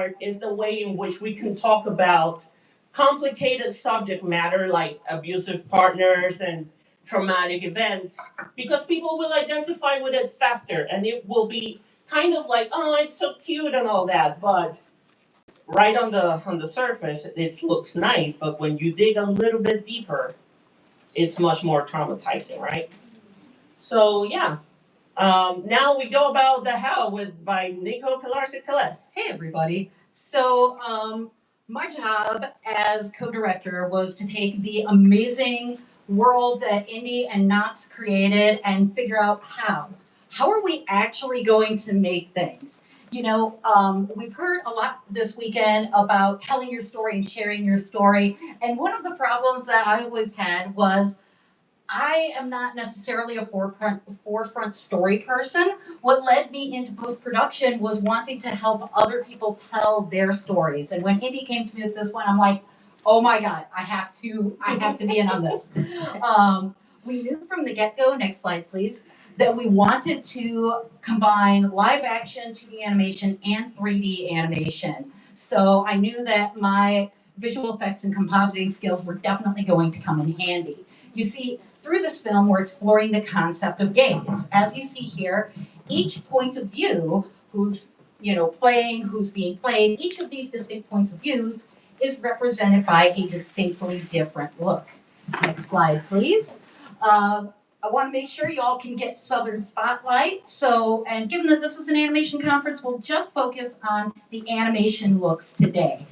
art is the way in which we can talk about complicated subject matter like abusive partners and traumatic events, because people will identify with it faster, and it will be kind of like, oh, it's so cute and all that, but right on the surface it looks nice, but when you dig a little bit deeper, it's much more traumatizing, right? So yeah. Now we go about the how by Neko Tellez-Pilarcik. Hey everybody. So my job as co-director was to take the amazing world that Indi and Knox created and figure out how. How are we actually going to make things? You know, we've heard a lot this weekend about telling your story and sharing your story. And one of the problems that I always had was I am not necessarily a forefront story person. What led me into post-production was wanting to help other people tell their stories. And when Indi came to me with this one, I'm like, oh my God, I have to be in on this. We knew from the get-go, next slide please, that we wanted to combine live action, 2D animation, and 3D animation. So I knew that my visual effects and compositing skills were definitely going to come in handy. You see, through this film, we're exploring the concept of gaze. As you see here, each point of view, who's playing, who's being played, each of these distinct points of views is represented by a distinctly different look. Next slide, please. I want to make sure you all can get Southern Spotlight. So, and given that this is an animation conference, we'll just focus on the animation looks today.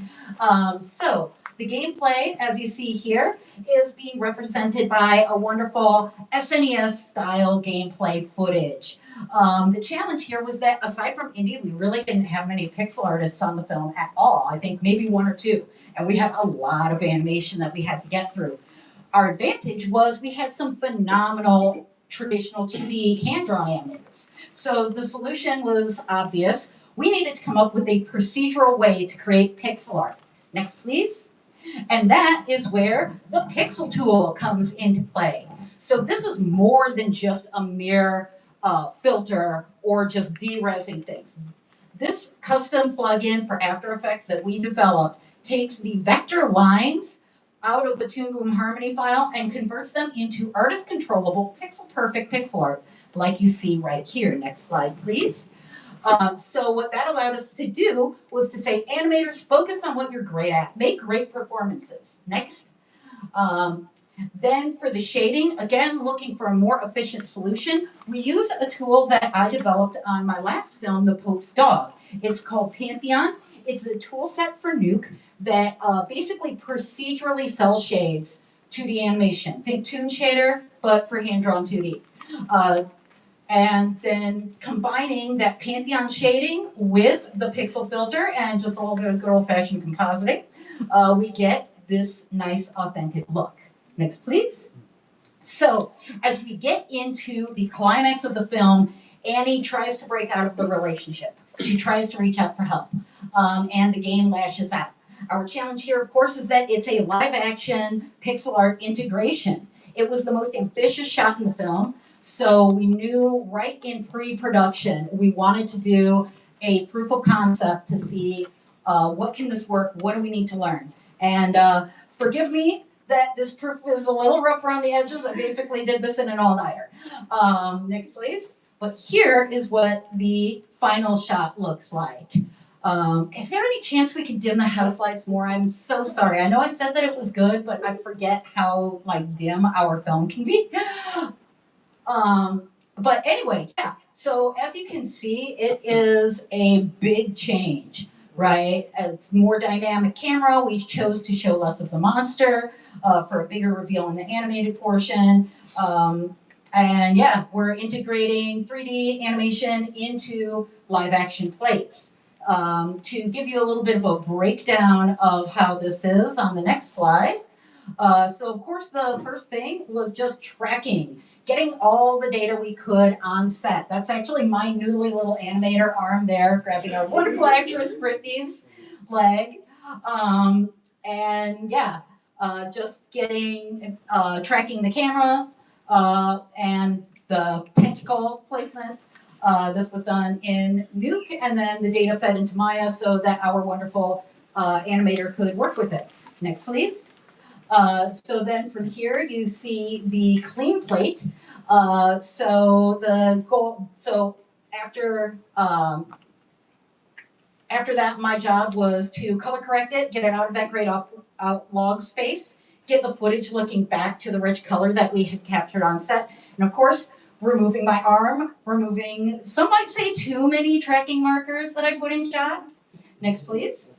So, the gameplay, as you see here, is being represented by a wonderful SNES-style gameplay footage. The challenge here was that, aside from Indi, we really didn't have many pixel artists on the film at all. I think maybe one or two. And we had a lot of animation that we had to get through. Our advantage was we had some phenomenal traditional 2D hand-drawn animators. So the solution was obvious. We needed to come up with a procedural way to create pixel art. Next, please. And that is where the pixel tool comes into play. So this is more than just a mere filter or just de-resing things. This custom plugin for After Effects that we developed takes the vector lines out of the Toon Boom Harmony file and converts them into artist-controllable, pixel-perfect pixel art, like you see right here. Next slide, please. So what that allowed us to do was to say, animators, focus on what you're great at. Make great performances. Next. Then for the shading, again, looking for a more efficient solution, we use a tool that I developed on my last film, The Pope's Dog. It's called Pantheon. It's a tool set for Nuke that basically procedurally cell shades 2D animation. Think Toon Shader, but for hand-drawn 2D. And then combining that Pantheon shading with the pixel filter and just all the good old-fashioned compositing, we get this nice, authentic look. Next, please. So, as we get into the climax of the film, Annie tries to break out of the relationship. She tries to reach out for help, and the game lashes out. Our challenge here, of course, is that it's a live-action pixel art integration. It was the most ambitious shot in the film, so we knew right in pre-production we wanted to do a proof of concept to see what can this work, what do we need to learn. And forgive me that this proof is a little rough around the edges. I basically did this in an all-nighter. Next, please. But here is what the final shot looks like. Is there any chance we could dim the house lights more? I'm so sorry. I know I said that it was good, but I forget how dim our film can be. But anyway, yeah. So as you can see, it is a big change, right? It's more dynamic camera. We chose to show less of the monster for a bigger reveal in the animated portion. And yeah, we're integrating 3D animation into live action plates. To give you a little bit of a breakdown of how this is on the next slide. So of course the first thing was just tracking, getting all the data we could on set. That's actually my newly little animator arm there, grabbing our wonderful actress Brittany's leg. And yeah, just getting, tracking the camera and the tentacle placement. This was done in Nuke, and then the data fed into Maya so that our wonderful animator could work with it. Next, please. So then from here you see the clean plate. So the goal. So after that, my job was to color correct it, get it out of that gray log space, get the footage looking back to the rich color that we had captured on set, and of course, removing my arm, removing, some might say, too many tracking markers that I put in shot. Next, please.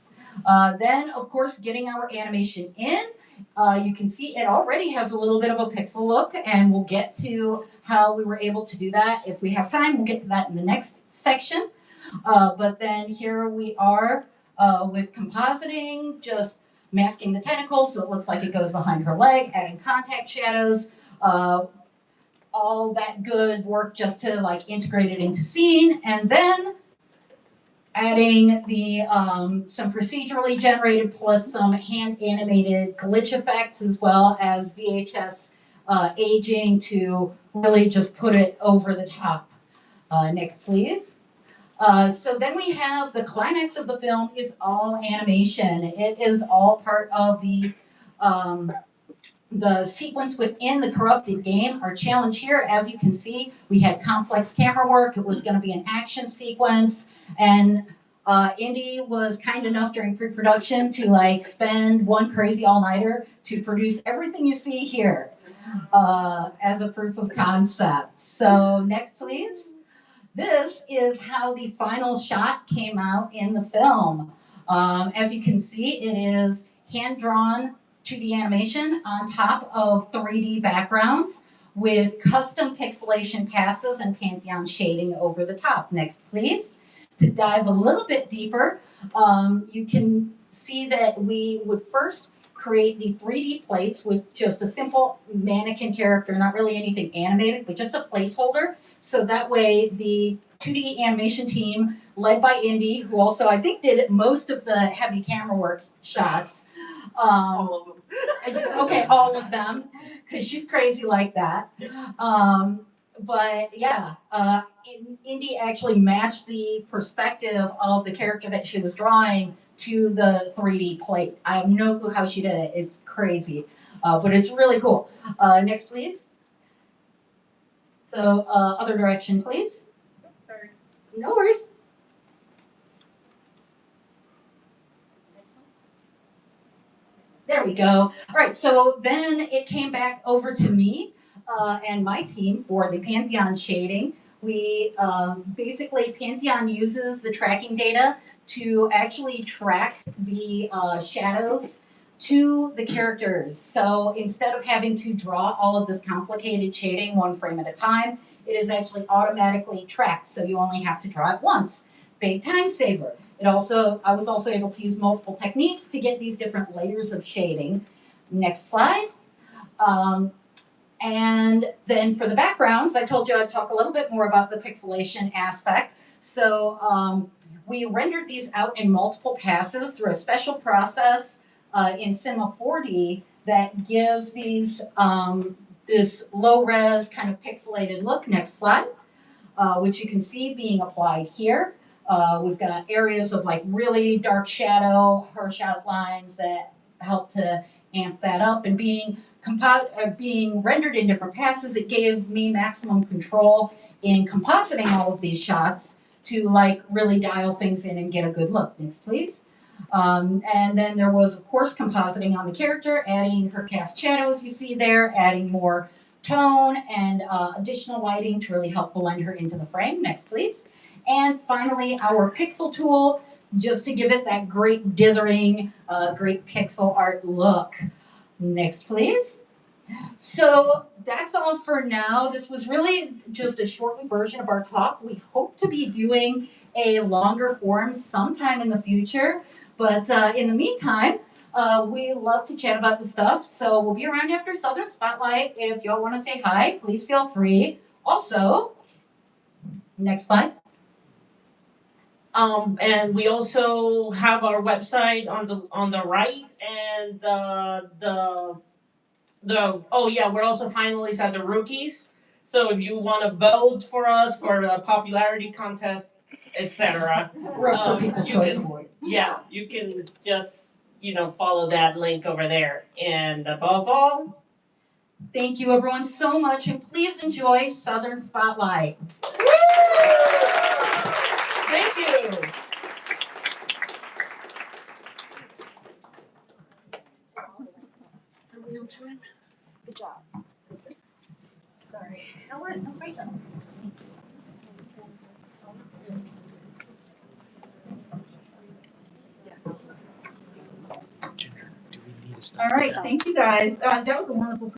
Then, of course, getting our animation in. You can see it already has a little bit of a pixel look, and we'll get to how we were able to do that. If we have time, we'll get to that in the next section. But then here we are with compositing, just masking the tentacles so it looks like it goes behind her leg, adding contact shadows, all that good work just to like integrate it into scene, and then adding the some procedurally generated plus some hand animated glitch effects as well as VHS aging to really just put it over the top. Next, please. So then we have the climax of the film is all animation. It is all part of the sequence within the corrupted game. Our challenge here, as you can see, we had complex camera work. It was going to be an action sequence, and Indi was kind enough during pre-production to like spend one crazy all-nighter to produce everything you see here as a proof of concept. So next, please. This is how the final shot came out in the film. As you can see, it is hand-drawn 2D animation on top of 3D backgrounds with custom pixelation passes and Pantheon shading over the top. Next, please. To dive a little bit deeper, you can see that we would first create the 3D plates with just a simple mannequin character, not really anything animated, but just a placeholder. So that way the 2D animation team, led by Indi, who also I think did most of the heavy camera work shots. All of them. Okay, all of them, because she's crazy like that. But yeah, Indi actually matched the perspective of the character that she was drawing to the 3D plate. I have no clue how she did it. It's crazy, but it's really cool. Next, please. So, other direction, please. Sorry. No worries. There we go. All right, so then it came back over to me and my team for the Pantheon shading. We basically, Pantheon uses the tracking data to actually track the shadows to the characters. So instead of having to draw all of this complicated shading one frame at a time, it is actually automatically tracked. So you only have to draw it once. Big time saver. I was also able to use multiple techniques to get these different layers of shading. Next slide. And then for the backgrounds, I told you I'd talk a little bit more about the pixelation aspect. So we rendered these out in multiple passes through a special process in Cinema 4D that gives these this low-res kind of pixelated look. Next slide, which you can see being applied here. We've got areas of like really dark shadow, harsh outlines that help to amp that up, and being rendered in different passes, it gave me maximum control in compositing all of these shots to like really dial things in and get a good look. Next, please. And then there was, of course, compositing on the character, adding her cast shadows you see there, adding more tone and additional lighting to really help blend her into the frame. Next, please. And finally, our pixel tool, just to give it that great dithering, great pixel art look. Next, please. So that's all for now. This was really just a shortened version of our talk. We hope to be doing a longer form sometime in the future. But in the meantime, we love to chat about the stuff. So we'll be around after Southern Spotlight. If y'all want to say hi, please feel free. Also, next slide. And we also have our website on the right, and oh yeah, we're also finalists at the Rookies. So if you want to vote for us for a popularity contest, etc., We're up for People's you Choice can- Award. yeah, you can just follow that link over there. And above all, Thank you everyone so much, and please enjoy Southern Spotlight. thank you. Real time. Good job. Sorry. No, what? No, great job. Ginger, do we need to stop? All right, thank you guys. That was a wonderful